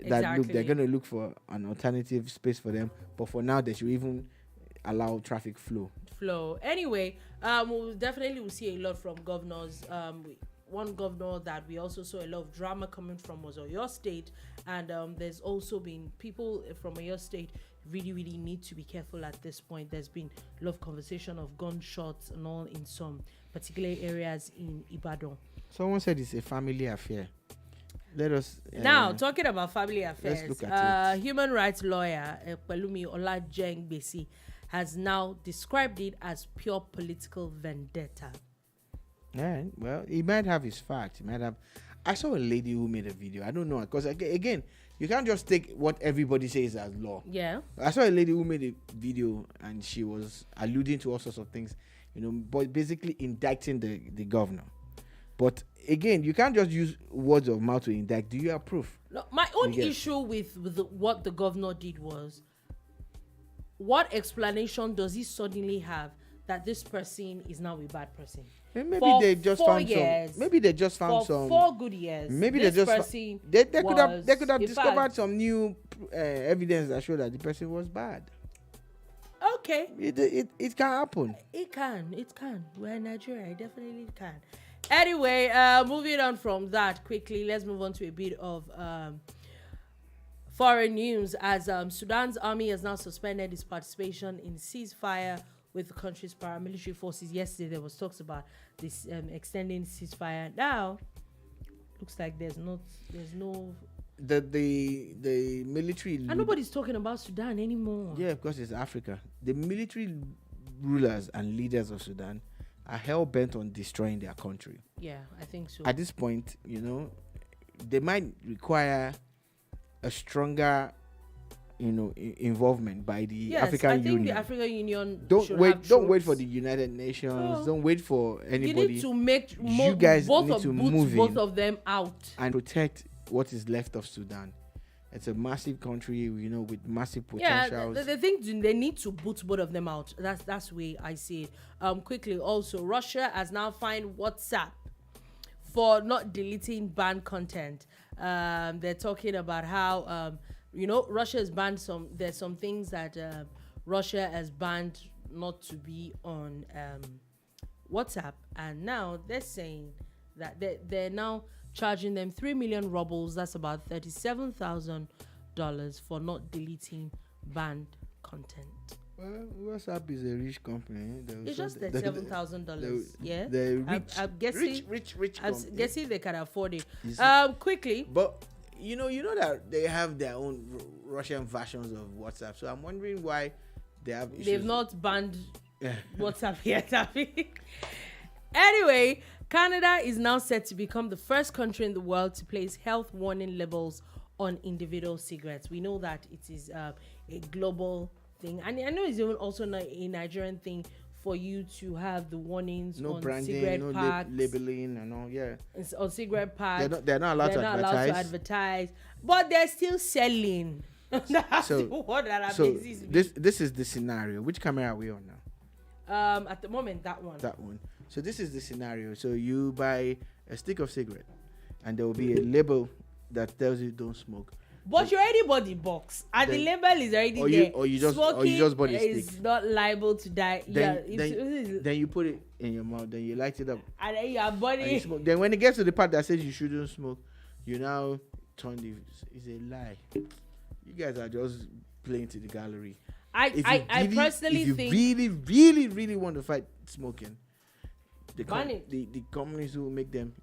They're going to look for an alternative space for them. But for now, they should even allow traffic flow. Anyway, we'll definitely see a lot from governors. One governor that we also saw a lot of drama coming from was Oyo State, and there's also been people from Oyo State really need to be careful at this point. There's been a lot of conversation of gunshots and all in some particular areas in Ibadan. Someone said it's a family affair. Let us now talking about family affairs. Let's look at it. Human rights lawyer Pelumi Olajengbesi has now described it as pure political vendetta. Yeah, well, he might have his facts. He might have. I saw a lady who made a video. I don't know, because again, you can't just take what everybody says as law. Yeah. I saw a lady who made a video and she was alluding to all sorts of things, but basically indicting the governor. But again, you can't just use words of mouth to indict. Do you have proof? No, my own issue with what the governor did was, what explanation does he suddenly have that this person is now a bad person? Maybe For they just 4 found years, some. Maybe they just found for some. 4 good years. Maybe this they just person they could have in discovered fact, some new evidence that showed that the person was bad. Okay, It can happen. it can. We're in Nigeria. It definitely can. Anyway, moving on from that quickly, let's move on to a bit of foreign news. As Sudan's army has now suspended its participation in ceasefire with the country's paramilitary forces. Yesterday, there was talks about this extending ceasefire. Now, looks like there's no The military and nobody's talking about Sudan anymore. Yeah, of course, it's Africa. The military rulers and leaders of Sudan are hell bent on destroying their country. Yeah, I think so. At this point, they might require a stronger, involvement by the African I think Union. the African Union Don't should wait. have Don't wait troops. for the United Nations. No. Don't wait for anybody. You need to make You guys both need of to boots move both in of them out. and protect what is left of Sudan. It's a massive country, with massive Yeah, potentials. the thing they need to boot both of them out. That's the way I see it. Quickly, also, Russia has now fined WhatsApp for not deleting banned content. They're talking about how Russia has banned there's some things that Russia has banned not to be on WhatsApp, and now they're saying that they're now charging them 3 million rubles. That's about $37,000 for not deleting banned content. Well, WhatsApp is a rich company. It's just $37,000. Yeah, they're rich. I'm guessing. Rich I'm company. guessing they can afford it. Yes. Quickly. But you know that they have their own Russian versions of WhatsApp. So I'm wondering why they have issues. They've not banned WhatsApp yet, have we? Anyway, Canada is now set to become the first country in the world to place health warning labels on individual cigarettes. We know that it is a global thing, and I know it's even also not a Nigerian thing for you to have the warnings no on branding, cigarette no packs, labeling, and all. Yeah, on cigarette packs. they're not allowed to advertise, but they're still selling. That's So- the one that So amazes me. this is the scenario. Which camera are we on now? At the moment, that one. That one. So this is the scenario. So you buy a stick of cigarette, and there will be a label that tells you don't smoke. But you already bought the box, and the label is already there. Or you just Smoking bought a is stick. not liable to die. Then you put it in your mouth. Then you light it up. And then your And you body. smoke. Then when it gets to the part that says you shouldn't smoke, you now turn it's a lie. You guys are just playing to the gallery. I personally if you think really want to fight smoking, the companies who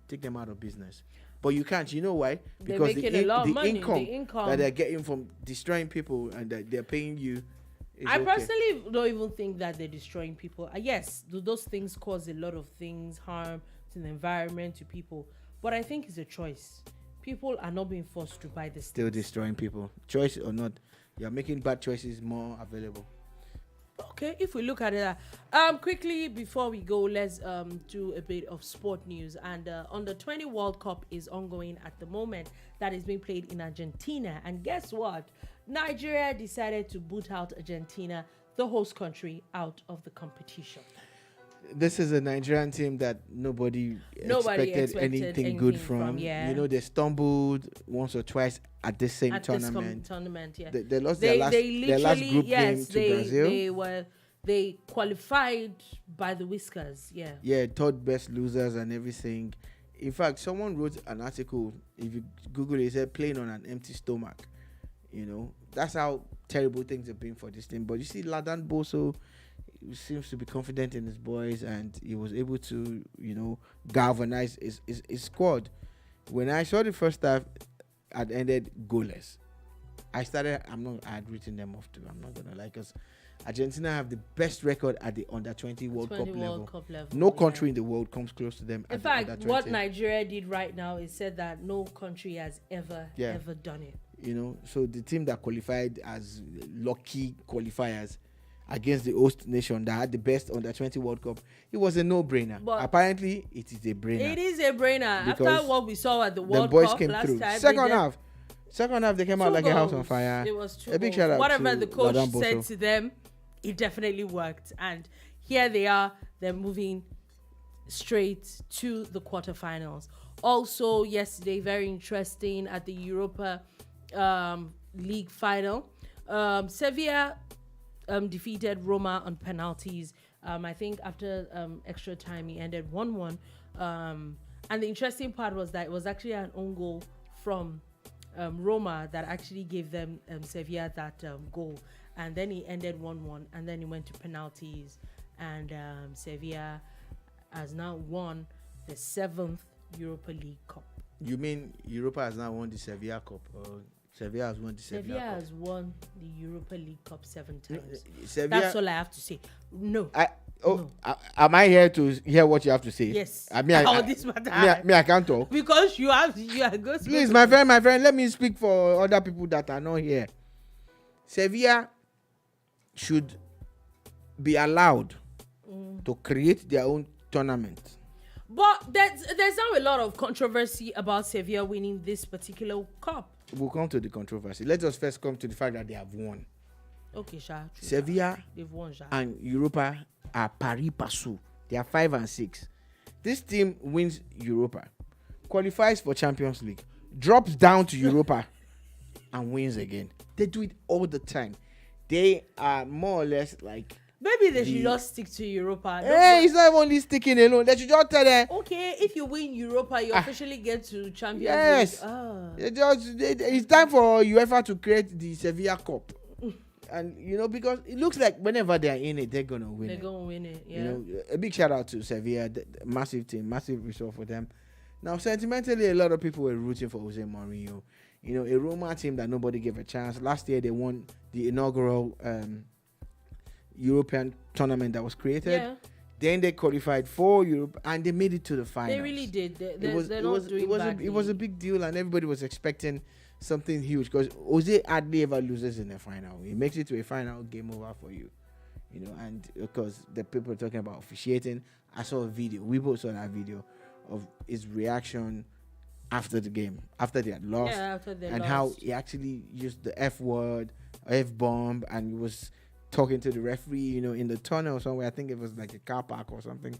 take them out of business. But you can't. You know why? Because making a lot of money. income The income that they're getting from destroying people and that they're paying you. I personally don't even think that they're destroying people. Yes, those things cause a lot of things, harm to the environment, to people. But I think it's a choice. People are not being forced to buy this. Still destroying people. Choice or not, you're making bad choices more available. Okay, if we look at it, quickly before we go, let's do a bit of sport news. And under 20 World Cup is ongoing at the moment. That is being played in Argentina. And guess what? Nigeria decided to boot out Argentina, the host country, out of the competition. This is a Nigerian team that nobody expected anything good from. Yeah. They stumbled once or twice at the same tournament. Yeah. They lost their last group game to Brazil. They qualified by the whiskers. Yeah. Yeah, third best losers and everything. In fact, someone wrote an article. If you Google it, it said playing on an empty stomach. That's how terrible things have been for this team. But you see, Ladan Boso seems to be confident in his boys, and he was able to, galvanize his squad. When I saw the first half had ended goalless, I had written them off too. I'm not gonna lie, because Argentina have the best record at the under 20 World Cup level. No country in the world comes close to them. In fact, what Nigeria did right now is said that no country has ever done it. So the team that qualified as lucky qualifiers against the host nation that had the best under-20 World Cup, it was a no-brainer. But apparently, it is a brainer. It is a brainer. After what we saw at the World boys Cup came last through. time. Second half, they came out like a house on fire. It was two a big goals. shout out Whatever to the coach Ladamboso. said to them, it definitely worked. And here they are. They're moving straight to the quarterfinals. Also, yesterday, very interesting at the Europa League final. Sevilla defeated Roma on penalties. I think after extra time, he ended 1-1. And the interesting part was that it was actually an own goal from Roma that actually gave them Sevilla that goal. And then he ended 1-1. And then he went to penalties. And Sevilla has now won the 7th Europa League Cup. You mean Europa has now won the Sevilla Cup? Or Sevilla has won the Sevilla Cup? Has won the Europa League Cup 7 times. Sevilla, that's all I have to say. No. Am I here to hear what you have to say? Yes. I can't talk. Because you are good. Please, my friend, let me speak for other people that are not here. Sevilla should be allowed to create their own tournament. But there's now a lot of controversy about Sevilla winning this particular cup. We'll come to the controversy. Let us first come to the fact that they have won. Okay, Sha. Sevilla they've won, Sha. And Europa are pari passu. They are 5 and 6. This team wins Europa, qualifies for Champions League, drops down to Europa, and wins again. They do it all the time. They are more or less like. Maybe they should just stick to Europa. Hey, it's not only sticking alone. They should just tell them. Okay, if you win Europa, you officially get to Champions League. Yes. It's time for UEFA to create the Sevilla Cup. And, because it looks like whenever they are in it, they're going to win They're going to win it, yeah. A big shout out to Sevilla. Massive team, massive result for them. Now, sentimentally, a lot of people were rooting for Jose Mourinho. A Roma team that nobody gave a chance. Last year, they won the inaugural European tournament that was created. Yeah. Then they qualified for Europe and they made it to the finals. They really did. It was a big deal and everybody was expecting something huge because Jose hardly ever loses in a final. He makes it to a final, game over for you. And because the people talking about officiating, I saw a video. We both saw that video of his reaction after the game, after they had lost, how he actually used the F word, F-bomb, and he was talking to the referee, in the tunnel somewhere. I think it was like a car park or something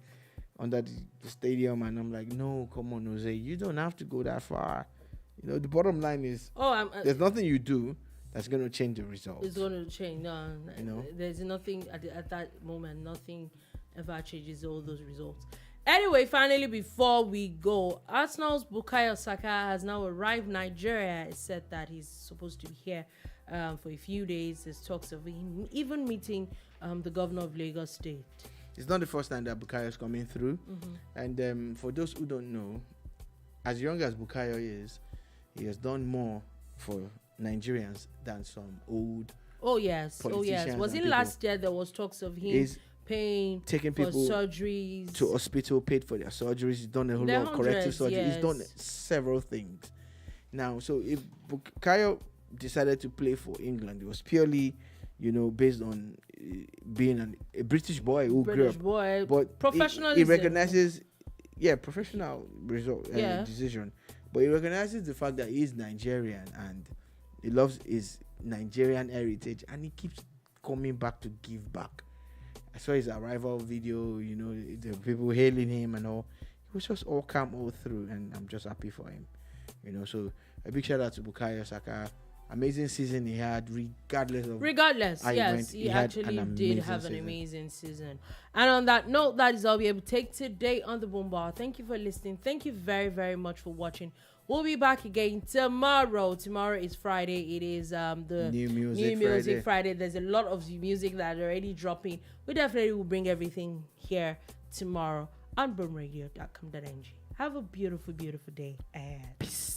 under the stadium. And I'm like, no, come on, Jose, you don't have to go that far. The bottom line is, there's nothing you do that's going to change the result. It's going to change. No, there's nothing at that moment. Nothing ever changes all those results. Anyway, finally, before we go, Arsenal's Bukayo Saka has now arrived in Nigeria. It's said that he's supposed to be here for a few days. There's talks of him even meeting the governor of Lagos State. It's not the first time that Bukayo is coming through. Mm-hmm. And for those who don't know, as young as Bukayo is, he has done more for Nigerians than some old politicians. Was it last year there was talks of him paying taking for people surgeries to hospital, paid for their surgeries. He's done a whole lot of corrective surgery. Yes. He's done several things. Now, so if Bukayo decided to play for England, it was purely, based on being a British boy who grew up. But professionalism. He recognizes, professional result decision. But he recognizes the fact that he's Nigerian and he loves his Nigerian heritage and he keeps coming back to give back. I saw his arrival video, the people hailing him and all. He was just all calm all through and I'm just happy for him. So a big shout out to Bukayo Saka. Amazing season he had, regardless. Yes, he actually did have an amazing season. And on that note, that is all we able to take today on the Boom Bar. Thank you for listening. Thank you very, very much for watching. We'll be back again tomorrow. Tomorrow is Friday. It is the New Music Friday. There's a lot of music that are already dropping. We definitely will bring everything here tomorrow on boomradio.com.ng. Have a beautiful, beautiful day. And peace.